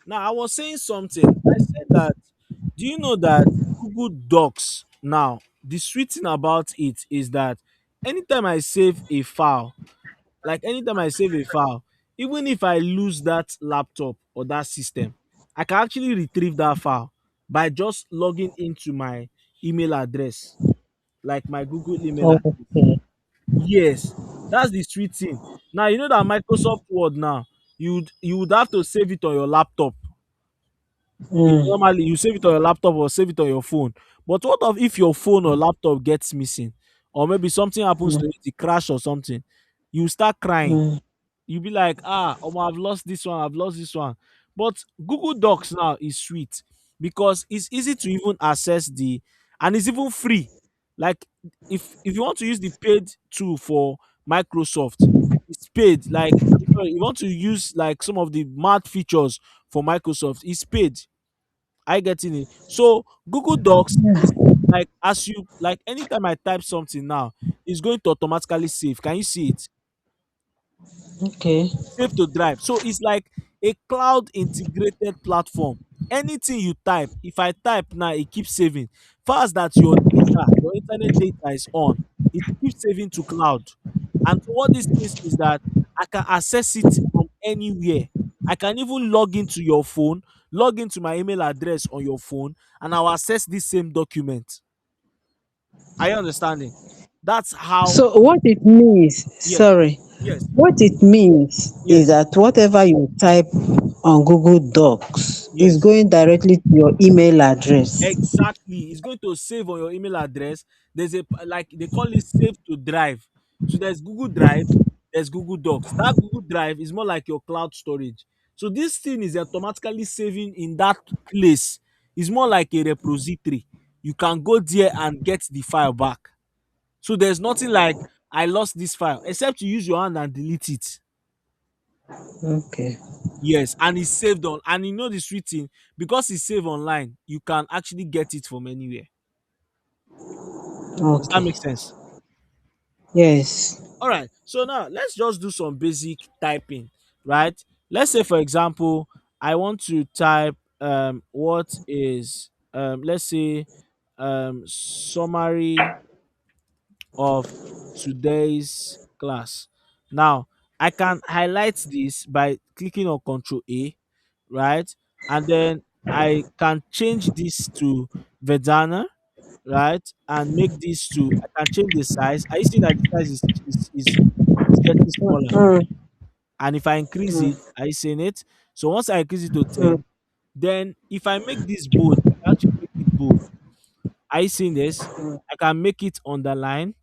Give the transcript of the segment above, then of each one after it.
Now I was saying something. I said that, do you know that Google Docs now, the sweet thing about it is that anytime I save a file, anytime I save a file, even if I lose that laptop or that system, I can actually retrieve that file by just logging into my email address, like my Google email address. Okay. Yes, that's the sweet thing. Now you know that Microsoft Word now, you would have to save it on your laptop. Mm, Normally you save it on your laptop or save it on your phone. But what of if your phone or laptop gets missing, or maybe something happens to mm, it, it crash or something, you start crying. mm. You'll be like, I've lost this one, I've lost this one. But Google Docs now is sweet because it's easy to even access and it's even free. Like, if you want to use the paid tool for Microsoft, it's paid. Like, if you want to use like some of the mad features for Microsoft, it's paid. I getting it. So Google Docs is like, as you like, anytime I type something now, it's going to automatically save. Can you see it? Okay. Save to drive. So it's like a cloud integrated platform. Anything you type, if I type now, it keeps saving. Fast that your data, your internet data is on, it keeps saving to cloud. And so what this means is that I can access it from anywhere. I can even log into your phone, log into my email address on your phone, and I'll access this same document. Are you understanding? That's how. So what it means, Yes, sorry, yes, what it means is yes, that whatever you type on Google Docs is yes. going directly to your email address. Exactly. It's going to save on your email address. There's like they call it save to drive. So there's Google Drive, there's Google Docs. That Google Drive is more like your cloud storage. So this thing is automatically saving in that place. It's more like a repository. You can go there and get the file back. So there's nothing like I lost this file, except you use your hand and delete it. Okay. Yes, and it's saved on, and you know the sweet thing, because it's saved online, you can actually get it from anywhere. Does that Okay. make sense? Yes. All right. So now let's just do some basic typing, right? Let's say, for example, I want to type what is let's say summary of today's class. Now I can highlight this by clicking on Control A, right? And then I can change this to Vedana, right? And make this to, I can change the size. Are you seeing that the size is getting smaller? Mm, And if I increase mm, it, are you seeing it? So once I increase it to mm, 10, then if I make this bold, I can actually make it bold. Are you seeing this? mm, I can make it underline.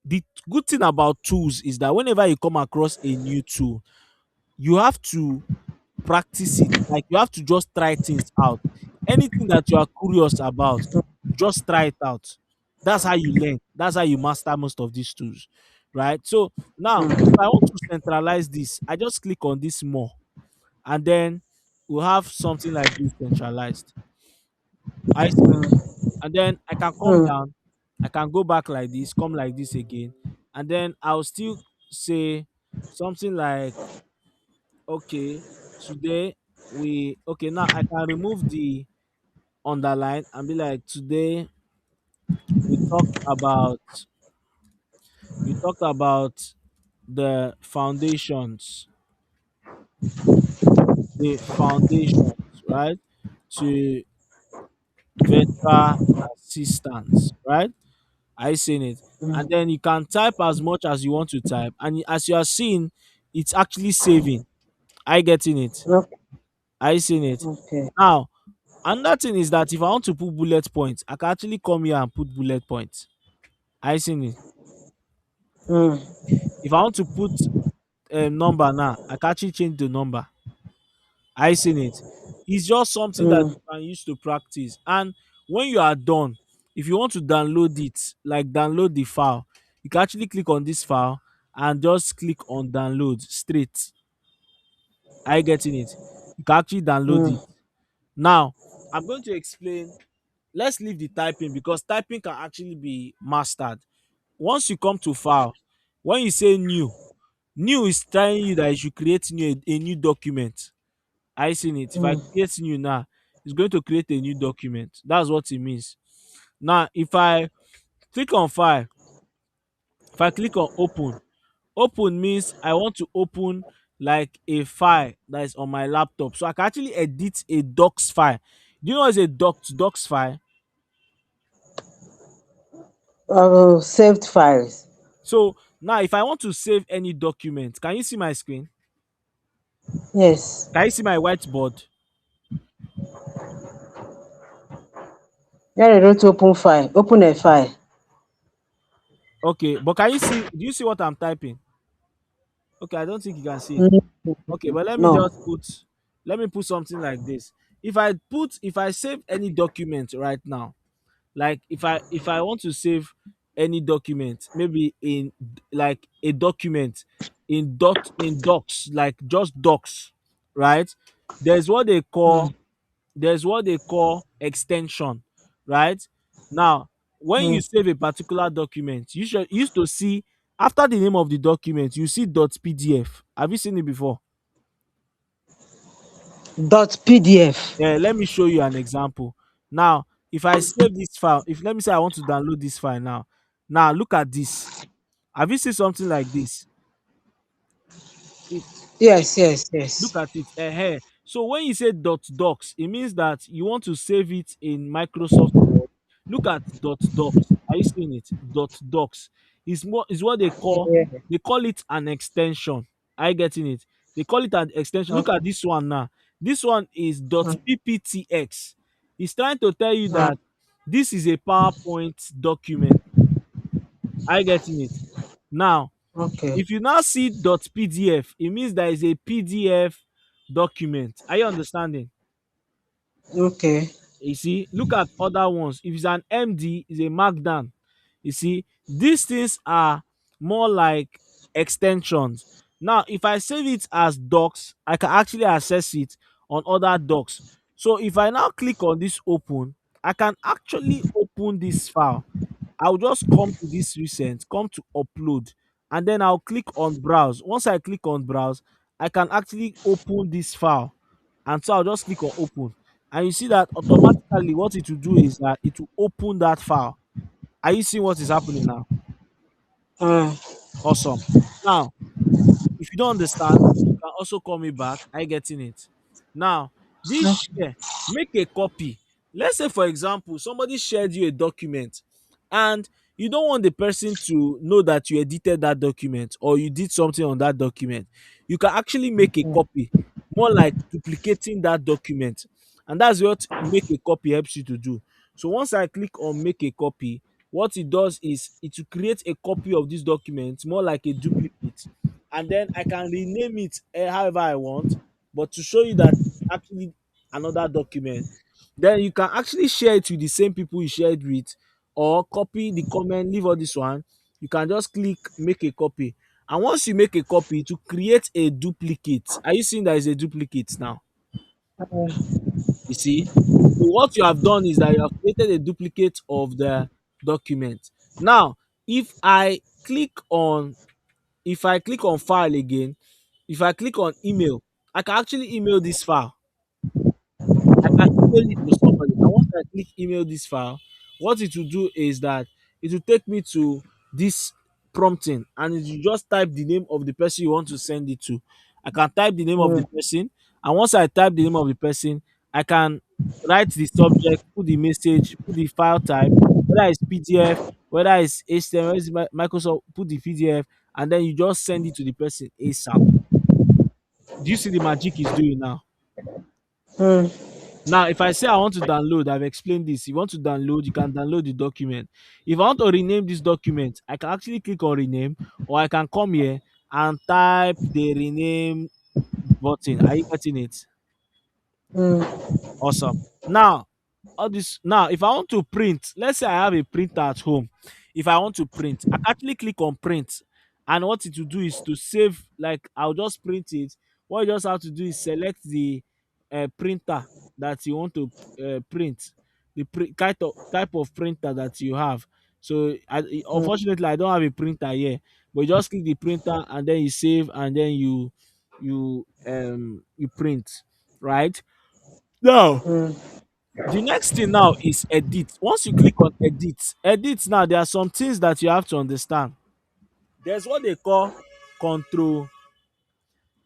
The good thing about tools is that whenever you come across a new tool, you have to practice it. Like, you have to just try things out. Anything that you are curious about, just try it out. That's how you learn. That's how you master most of these tools, right? So now, if mm, I want to centralize this, I just click on this more, and then we'll have something like this centralized. I see it. And then I can come mm, down. I can go back like this, come like this again, and then I'll still say something like, okay, today okay, now I can remove the underline and be like, today we talked about we talked about the foundations, right, to virtual assistance, right? I seen it. And mm. then you can type as much as you want to type, and as you are seeing, it's actually saving. I getting it. Okay. I seen it. Okay. Now, another thing is that if I want to put bullet points, I can actually come here and put bullet points. I seen it. Mm, If I want to put a number now, I can actually change the number. I seen it. It's just something that mm, you can use to practice. And when you are done, if you want to download it, like download the file, you can actually click on this file and just click on download straight. Are you getting it? You can actually download it. mm, Now, I'm going to explain. Let's leave the typing because typing can actually be mastered. Once you come to file, when you say new, new is telling you that you should create a new document. I seen it. If I mm, create new now, it's going to create a new document. That's what it means. Now, if I click on file, if I click on open, open means I want to open like a file that is on my laptop. So I can actually edit a docs file. Do you know what is a docs file? saved files. So now if I want to save any document, can you see my screen? Yes. Can you see my whiteboard? Where I wrote open file. Open a file. Okay, but can you see, do you see what I'm typing? Okay, I don't think you can see it. Mm, Okay, but no. let me put something like this. If I save any document right now, like if I want to save any document, maybe in like a document in docs, like just docs, right? There's what they Mm, call there's what they call extension, right? Now, when you mm. save a particular document, you used to see after the name of the document, you see .pdf. Have you seen it before? Dot PDF. Yeah, let me show you an example. Now, if I save this file, if let me say I want to download this file now. Now, look at this. Have you seen something like this? If Yes, yes, yes. Look at it. So when you say .docs, it means that you want to save it in Microsoft Word. Look at .docs. Are you seeing it? .docs is what Yeah. they call it an extension. Are you getting it? They call it an extension. Look Okay. at this one now. This one is Mm, .pptx. It's trying to tell you mm, that this is a PowerPoint document. Are you getting it? Now, okay. if you now see .pdf, it means there is a PDF document. Are you understanding? Okay. You see, look at other ones. If it's an MD, it's a markdown. You see, these things are more like extensions. Now, if I save it as docs, I can actually access it on other docs. So if I now click on this open, I can actually open this file. I'll just come to this recent, come to upload, and then I'll click on browse. Once I click on browse, I can actually open this file. And so I'll just click on open. And you see that automatically what it will do is that it will open that file. Are you seeing what is happening now? Uh, Awesome. Now, if you don't understand, you can also call me back. I getting it. Now, this share, make a copy. Let's say, for example, somebody shared you a document and you don't want the person to know that you edited that document or you did something on that document. You can actually make a copy, more like duplicating that document. And that's what make a copy helps you to do. So once I click on make a copy, what it does is it will create a copy of this document, more like a duplicate, and then I can rename it however I want, but to show you that it's actually another document. Then you can actually share it with the same people you shared with, or copy the comment, leave all this one. You can just click make a copy. And once you make a copy to create a duplicate, are you seeing that is a duplicate now? You see? So what you have done is that you have created a duplicate of the document. Now, if I click on if I click on file again, if I click on email, I can actually email this file. I can email it to somebody. And once I click email this file, what it will do is that it will take me to this prompting and it will just type the name of the person you want to send it to. I can type the name of the mm, person, and once I type the name of the person, I can write the subject, put the message, put the file type, whether it's PDF, whether it's HTML, whether it's Microsoft, put the PDF, and then you just send it to the person ASAP. Do you see the magic is doing now? mm, Now, if I say I want to download, I've explained this. If you want to download, you can download the document. If I want to rename this document, I can actually click on rename, or I can come here and type the rename button. Are you getting it? mm, Awesome. Now, now, if I want to print, let's say I have a printer at home. If I want to print, I can actually click on print, and what it will do is to save. Like I'll just print it. What you just have to do is select the printer that you want to print, the type of printer that you have. So, mm. unfortunately, I don't have a printer here, but you just click the printer and then you save, and then you print. right? Now, mm, the next thing now is edit. Once you click on edit now, there are some things that you have to understand. There's what they call control.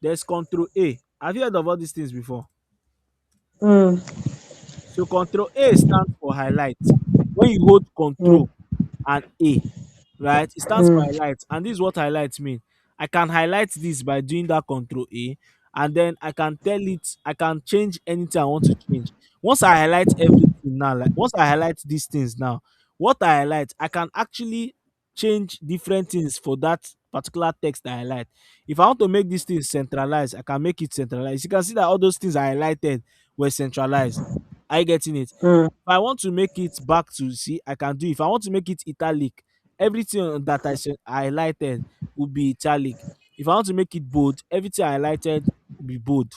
There's control A. Have you heard of all these things before? mm, So control A stands for highlight. When you hold mm, control and A, right? It stands for mm, highlight, and this is what highlights mean. I can highlight this by doing that control A, and then I can tell it, I can change anything I want to change. Once I highlight everything now, like once I highlight these things now, what I highlight, I can actually change different things for that particular text I highlight. If I want to make this thing centralized, I can make it centralized. You can see that all those things I highlighted were centralized. Are you getting it? mm, If I want to make it back to see, I can do. If I want to make it italic, everything that I highlighted will be italic. If I want to make it bold, everything I highlighted will be bold.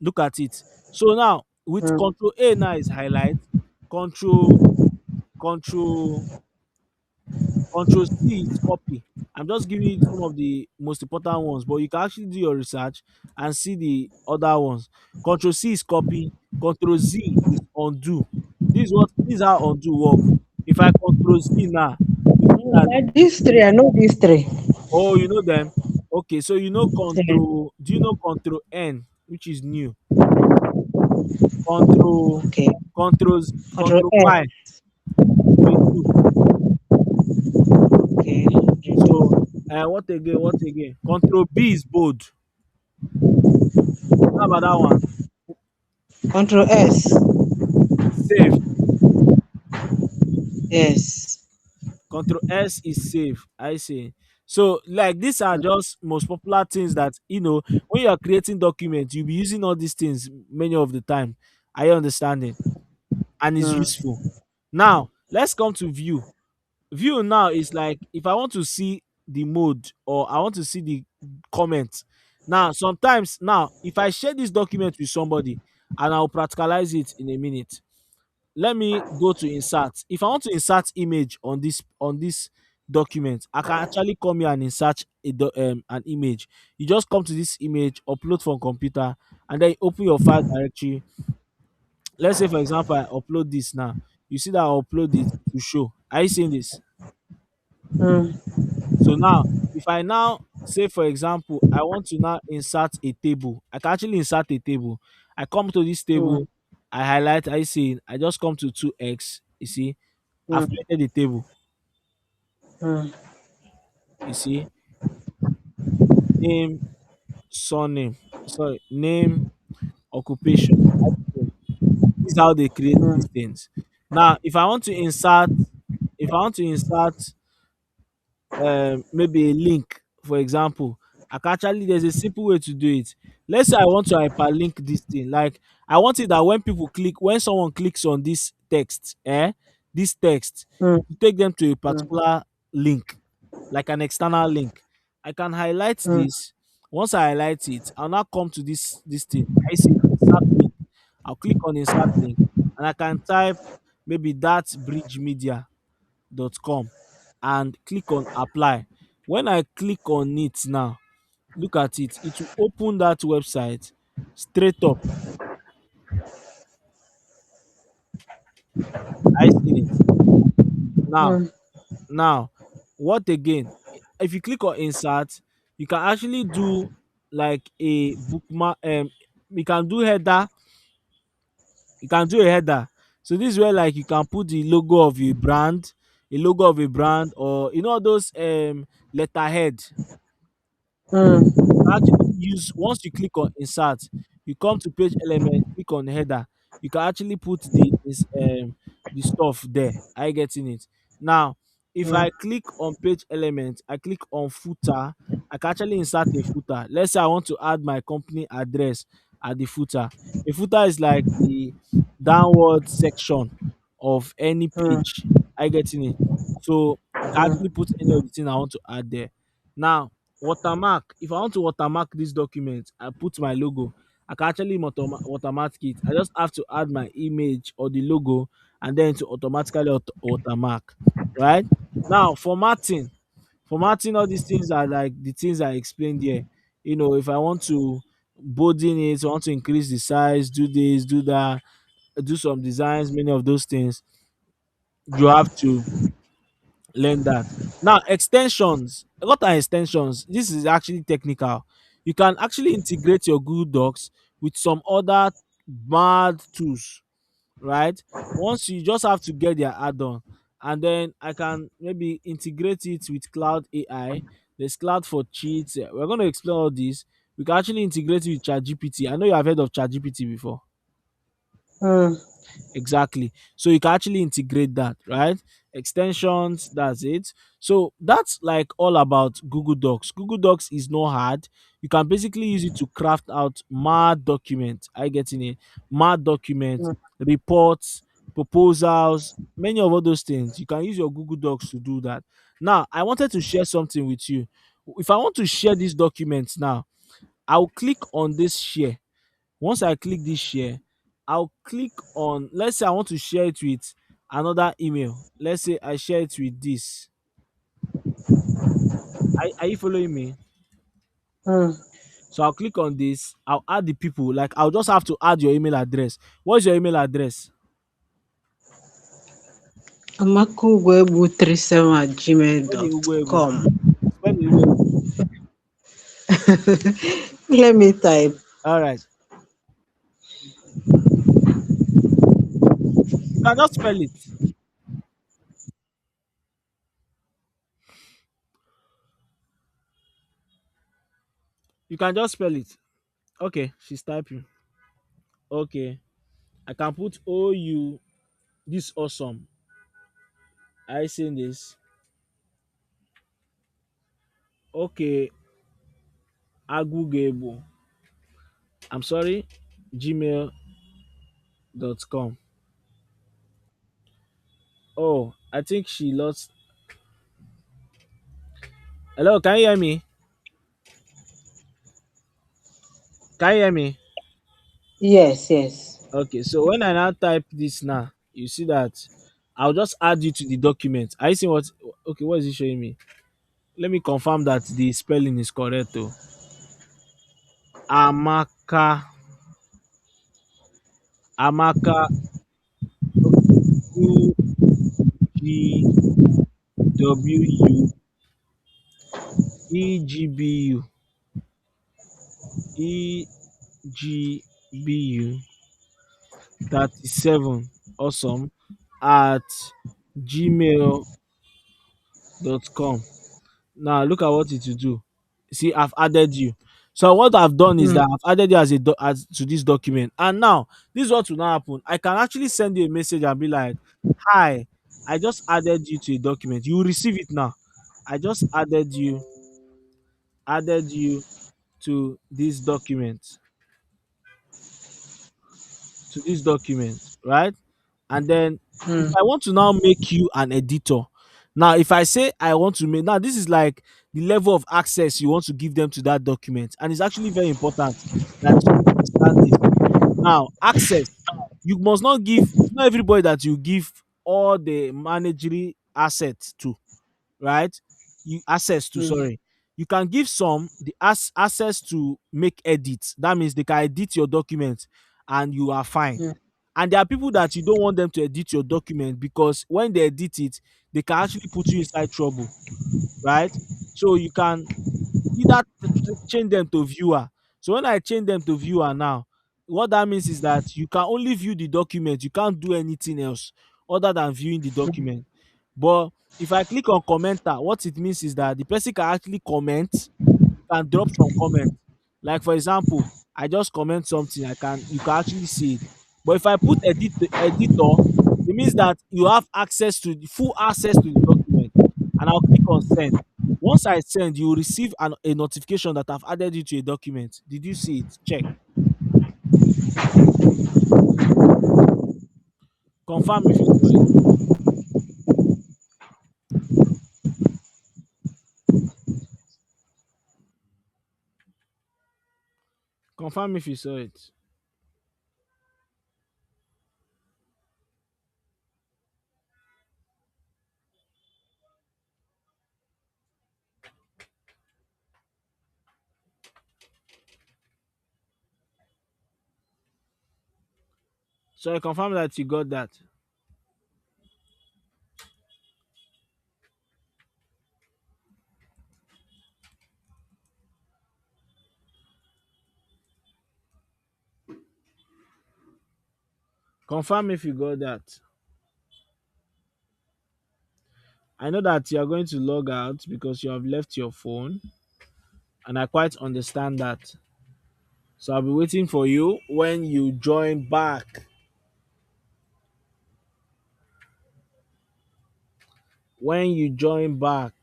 Look at it. So now with mm. Control A now is highlight, Control Control Control C is copy. I'm just giving you some of the most important ones, but you can actually do your research and see the other ones. Control C is copy. Control Z is undo. This is how undo work. If I Control Z now, you see that These three, I know these three. oh, you know them. Okay, so you know Yeah. Control. Do you know Control N, which is new? Control Okay. Control Control S. Y, redo. Okay. So Redo. what again? What again? Control B is bold. How about that one? Control S. Save. Yes. Control S is save. I see. So, like, these are just most popular things that when you are creating documents, you'll be using all these things many of the time. Are you understanding? And it's Mm, useful. Now, let's come to view. View now is like if I want to see the mode or I want to see the comment. Now, sometimes now, if I share this document with somebody and I'll practicalize it in a minute, let me go to insert. If I want to insert image on this document, I can actually come here and insert an image. You just come to this image, upload from computer, and then you open your file directory. Let's say, for example, I upload this now. You see that I upload it to show. Are you seeing this? mm, So now, if I now say, for example, I want to now insert a table, I can actually insert a table. I come to this mm, table, I highlight, I see, I just come to 2x. You see, I've mm, created a table. mm, You see, name, surname, sorry, name, occupation. This is how they create these mm, things. Now, if I want to insert maybe a link, for example, I can actually there's a simple way to do it. Let's say I want to hyperlink this thing. Like I want it that when someone clicks on this text mm, to take them to a mm, particular link, like an external link. I can highlight mm, this. Once I highlight it, I'll now come to this thing. I see insert link. I'll click on insert link and I can type maybe that bridgemedia.com and click on apply. When I click on it now, look at it, it will open that website straight up. I seen it. Now, mm, now, what again? If you click on insert, you can actually do like a bookmark. You can do header. You can do a header. So this is where like you can put the logo of a logo of a brand, or those letterhead. mm, Actually use once you click on insert, you come to page element, click on header, you can actually put the stuff there. Are you getting it? Now, if mm, I click on page element, I click on footer, I can actually insert a footer. Let's say I want to add my company address at the footer. A footer is like the downward section of any mm, page. Are you getting it? So I can actually mm, put any of the thing I want to add there. Now, watermark. If I want to watermark this document, I put my logo. I can actually watermark it. I just have to add my image or the logo and then to automatically watermark. Right? Now, formatting all these things are like the things I explained here. If I want to bolding it, want to increase the size, do this, do that, do some designs, many of those things. You have to learn that. Now, extensions. What are extensions? This is actually technical. You can actually integrate your Google Docs with some other mad tools, right? Once you just have to get their add-on, and then I can maybe integrate it with Cloud AI. There's Cloud for Cheats. We're going to explore all this. We can actually integrate it with ChatGPT. I know you have heard of ChatGPT before. mm, Exactly. So you can actually integrate that, right? Extensions, that's it. So that's like all about Google Docs. Google Docs is not hard. You can basically use it to craft out mad documents. I getting it? Mad documents, mm. reports, proposals, many of all those things. You can use your Google Docs to do that. Now, I wanted to share something with you. If I want to share these documents now, I'll click on this share. Once I click this share, I'll click on, let's say I want to share it with another email. Let's say I share it with this. Are you following me? Mm. So I'll click on this. I'll add the people. Like I'll just have to add your email address. What's your email address? Amakugwebu37 at Spell the gmail dot Ugwebu. com. Spell the Ugwebu. Let me type. All right. You can just spell it. You can just spell it. Okay, she's typing. Okay. I can put OU. This awesome. I seen this. Okay. Agugebo. I'm sorry. Gmail.com. Oh, I think she lost. Hello, can you hear me? Can you hear me? Yes, yes. Okay, so when I now type this now, you see that I'll just add you to the document. I see what. Okay, what is it showing me? Let me confirm that the spelling is correct. Oh, Amaka, Amaka, okay, UGWU, EGBU 37, awesome, at gmail.com. Now look at what it will do. See, I've added you. So what I've done is Mm, that I've added you as as to this document. And now this is what will now happen. I can actually send you a message and be like, "Hi, I just added you to a document. You will receive it now. I just added you to this document, right?" And then if mm, I want to now make you an editor, now if I say I want to make, now this is like the level of access you want to give them to that document, and it's actually very important that you understand this. Now, access, you must not give, it's not everybody that you give all the managerial assets to, right? You access to, mm, sorry. You can give some the access to make edits. That means they can edit your document and you are fine. mm, And there are people that you don't want them to edit your document because when they edit it, they can actually put you inside trouble, right? So you can either change them to viewer. So when I change them to viewer now, what that means is that you can only view the document. You can't do anything else other than viewing the document. But if I click on commenter, what it means is that the person can actually comment, can drop some comment. Like for example, I just comment something, you can actually see it. But if I put editor, it means that you have access to the full access to the document. And I'll click on send. Once I send, you will receive a notification that I've added you to a document. Did you see it? Check. Confirm if you saw it. Confirm if you saw it. So I confirm that you got that. Confirm if you got that. I know that you are going to log out because you have left your phone, and I quite understand that. So I'll be waiting for you when you join back. When you join back,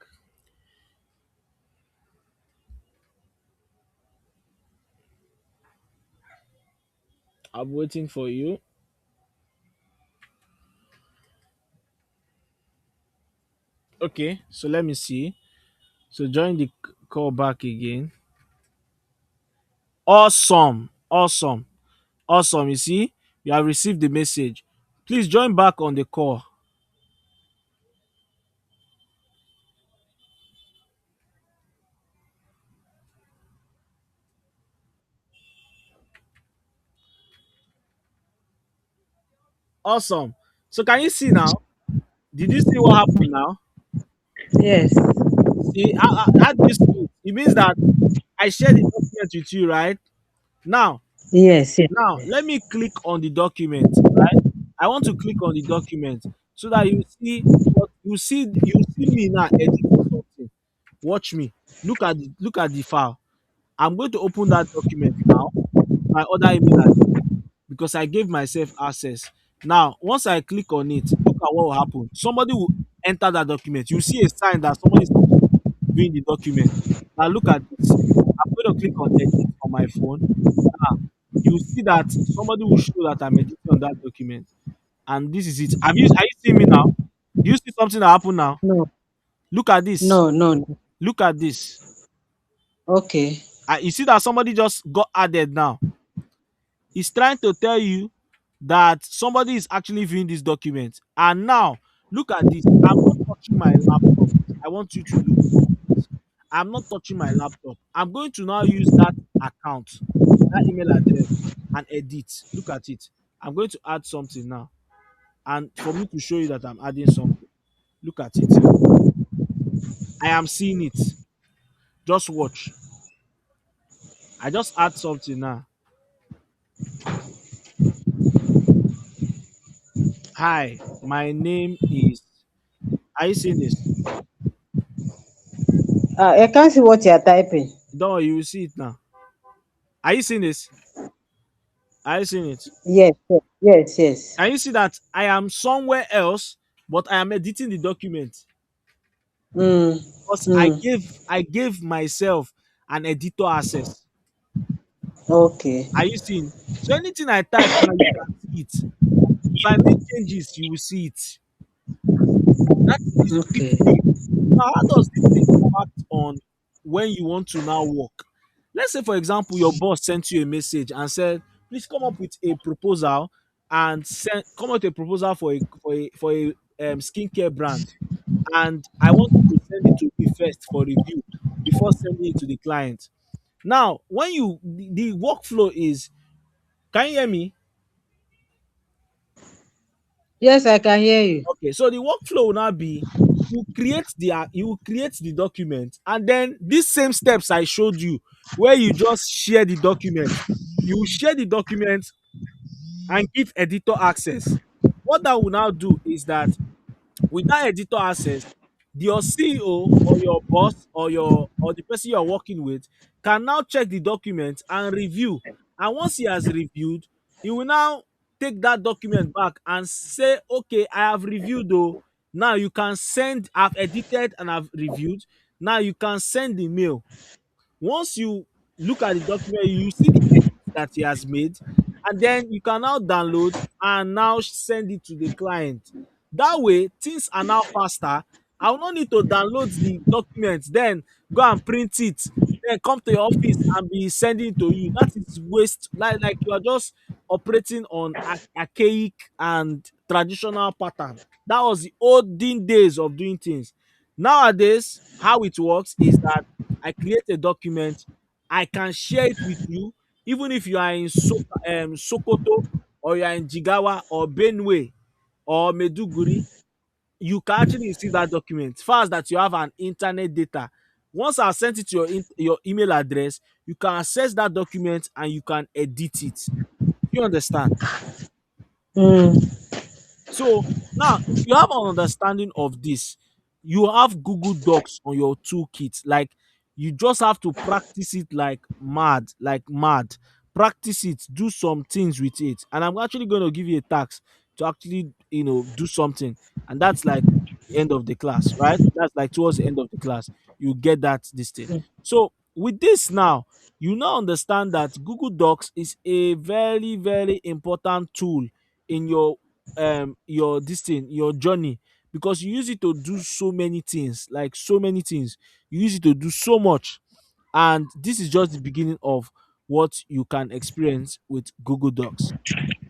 I'll be waiting for you. Okay, so let me see. So join the call back again. Awesome, awesome, awesome. You see, you have received the message. Please join back on the call. Awesome. So can you see now? Did you see what happened now? Yes. See, how do you see it? It means that I shared the document with you, right? Now, Yes. Yes. now let me click on the document, right? I want to click on the document so that you see what you see me now editing something. Watch me. Look at the file. I'm going to open that document now, my other email address, because I gave myself access. Now, once I click on it, look at what will happen. Somebody will enter that document. You see a sign that somebody is actually viewing the document. Now, look at this. I'm going to click on edit on my phone. Now, you see that somebody will show that I'm editing on that document. And this is it. Are you seeing me now? Do you see something that happened now? No. Look at this. No. No. No. Look at this. Okay. You see that somebody just got added now. He's trying to tell you that somebody is actually viewing this document. And now, look at this. I'm not touching my laptop. I want you to look at this. I'm not touching my laptop. I'm going to now use that account, that email address, and edit. Look at it. I'm going to add something now. And for me to show you that I'm adding something, look at it. I am seeing it. Just watch. I just add something now. Hi, my name is. Are you seeing this? I can't see what you are typing. Don't worry, you will see it now. Are you seeing this? Are you seeing it? Yes. Yes. Yes. Yes. Can you see that I am somewhere else, but I am editing the document Mm. because Mm. I gave myself an editor access. Okay. Are you seeing? So anything I type now, you can see it. If I make changes, you will see it. That is the sweet Okay. thing. Now, how does this thing impact on when you want to now work? Let's say, for example, your boss sent you a message and said, "Please come up with a proposal and come up with a proposal for a skincare brand, and I want you to send it to me first for review before sending it to the client." Now, when the workflow is, can you hear me? Yes, I can hear you. Okay, so the workflow will now be you create the document, and then these same steps I showed you, where you just share the document, you will share the document and give editor access. What that will now do is that with that editor access, your CEO or your boss or the person you're working with can now check the document and review. And once he has reviewed, he will now take that document back and say, "Okay, I have reviewed though. Now you can send, I've edited and I've reviewed. Now you can send the mail." Once you look at the document, you see the edits that he has made, and then you can now download and now send it to the client. That way, things are now faster. I will not need to download the document, then go and print it, then come to your office and be sending it to you. That is waste. Like you are just operating on archaic and traditional pattern. That was the olden days of doing things. Nowadays, how it works is that I create a document, I can share it with you, even if you are in Sokoto or you are in Jigawa or Benue or Meduguri, you can actually receive that document fast that you have an internet data. Once I sent it to your email address, you can access that document and you can edit it. Do you understand? mm, So now, if you have an understanding of this, you have Google Docs on your toolkit. Like, you just have to practice it like mad, like mad. Practice it, do some things with it. And I'm actually going to give you a task to actually, do something. And that's like the end of the class, right? That's like towards the end of the class. You get that this thing. So with this now, you now understand that Google Docs is a very, very important tool in your this thing, your journey, because you use it to do so many things, like so many things. You use it to do so much, and this is just the beginning of what you can experience with Google Docs.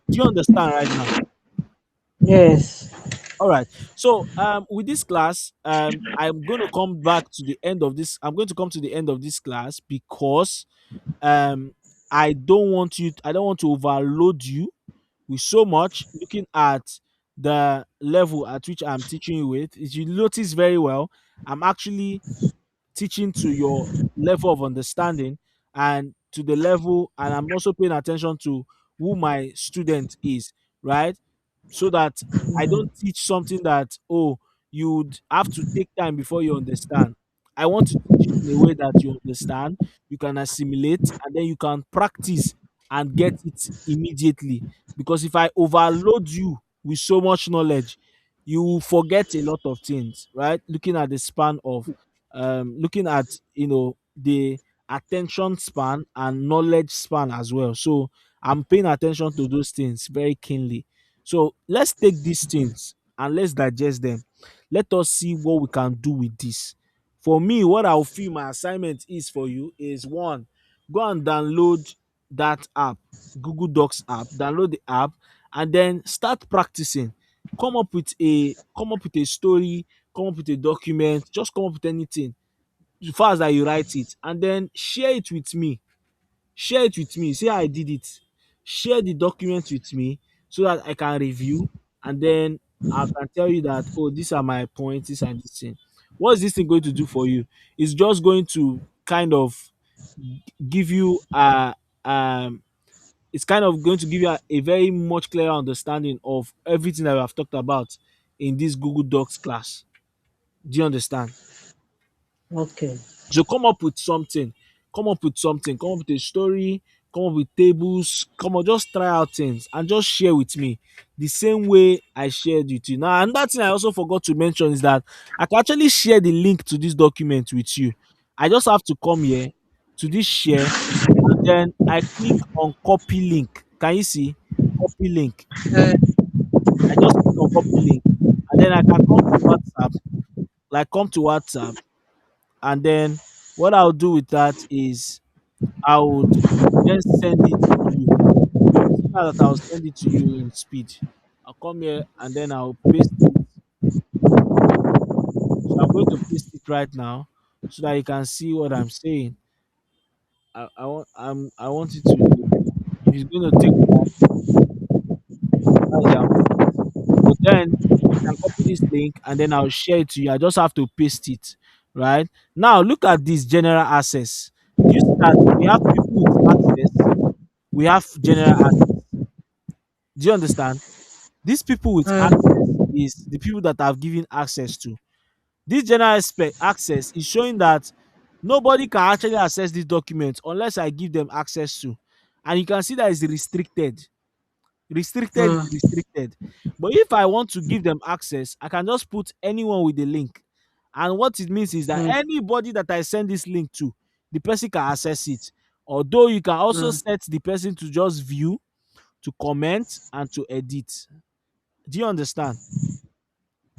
Do you understand right now? yes. All right. So with this class, I'm going to come back to the end of this. I'm going to come to the end of this class because um I don't want to overload you with so much. Looking at the level at which I'm teaching you with, if you notice very well, I'm actually teaching to your level of understanding and to the level, and I'm also paying attention to who my student is, right? So that I don't teach something that, oh, you'd have to take time before you understand. I want to teach it in a way that you understand, you can assimilate, and then you can practice and get it immediately. Because if I overload you with so much knowledge, you will forget a lot of things, right? Looking at the span of looking at the attention span and knowledge span as well. So I'm paying attention to those things very keenly. So let's take these things and let's digest them. Let us see what we can do with this. For me, what I'll feel my assignment is for you is one, go and download that app, Google Docs app, download the app, and then start practicing. Come up with a story, come up with a document, just come up with anything as far as that you write it, and then share it with me. Share it with me. See how I did it. Share the document with me so that I can review, and then I can tell you that, oh, these are my points, this and this thing. What is this thing going to do for you? It's just going to kind of give you it's kind of going to give you a very much clearer understanding of everything that we have talked about in this Google Docs class. Do you understand? Okay. So come up with something. Come up with something. Come up with a story. Come up with tables. Come on, just try out things and just share with me the same way I shared with you. Now, another thing I also forgot to mention is that I can actually share the link to this document with you. I just have to come here to this share, and then I click on copy link. Can you see? Copy link. I just click on copy link, and then I can come to WhatsApp, come to WhatsApp, and then what I'll do with that is I would then send it to you. You see now that I'll send it to you in speed. I'll come here and then I'll paste it. So I'm going to paste it right now so that you can see what I'm saying. I want it to load. If it's going to take more, that's the amount. But then I can copy this link and then I'll share it to you. I just have to paste it, right? Now look at this general access. Do you see that we have people with access? We have general access. Do you understand? These people with access is the people that I've given access to. This general access is showing that nobody can actually access this document unless I give them access to. And you can see that it's restricted. Restricted is restricted. But if I want to give them access, I can just put anyone with the link. And what it means is that anybody that I send this link to, the person can access it. Although you can also set the person to just view, to comment, and to edit. Do you understand?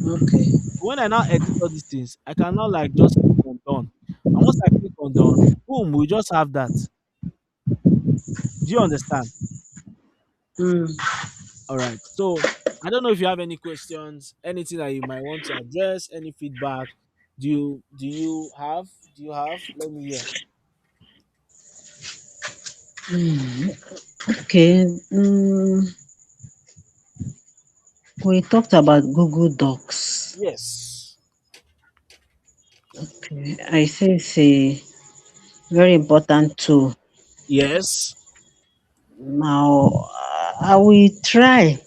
Okay. When I now edit all these things, I can now like just click on done. And once I click on done, boom, we just have that. Do you understand? Mm. All right. So I don't know if you have any questions, anything that you might want to address, any feedback. Do you have? Let me hear. Mm. Okay. Mm. We talked about Google Docs. Yes. I say it's a very important tool. Yes. Now, I will try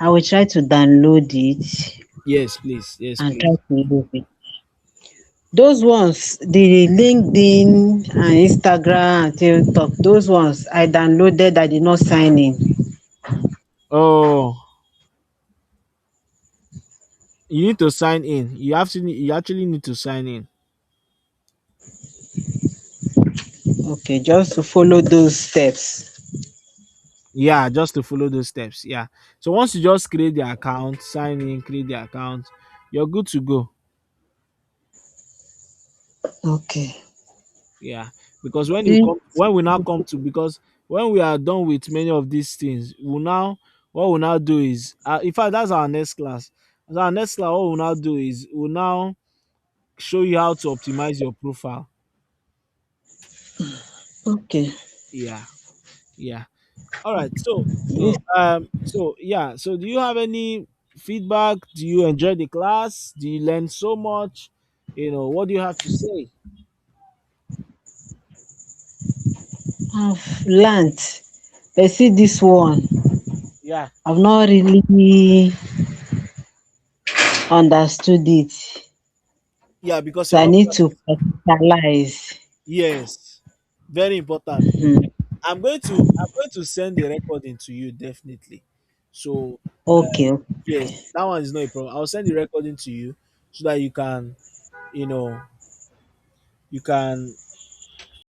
to download it Yes, please. Yes, and try please. to use it. Those ones, the LinkedIn and Instagram and TikTok, those ones I downloaded, I did not sign in. Oh, you need to sign in. You actually need to sign in. Okay, just to follow those steps. Yeah, just to follow those steps. Yeah. So once you just create the account, sign in, create the account, you're good to go. Okay. Yeah. Because The- when we now come to because when we are done with many of these things, what we'll now do is in fact that's our next class. So our next class, what we'll now do is we'll now show you how to optimize your profile. Okay. Yeah. Yeah. All right. So This yeah. So do you have any feedback? Do you enjoy the class? Do you learn so much? What do you have to say? I've learnt. But see this one, Yeah. I've not really understood it. Yeah, because So you're I not need to practicing. practicalize. Yes. Very important. Mhm. I'm going to send the recording to you definitely. So Okay, yes, okay. that one is not a problem. I'll send the recording to you so that you can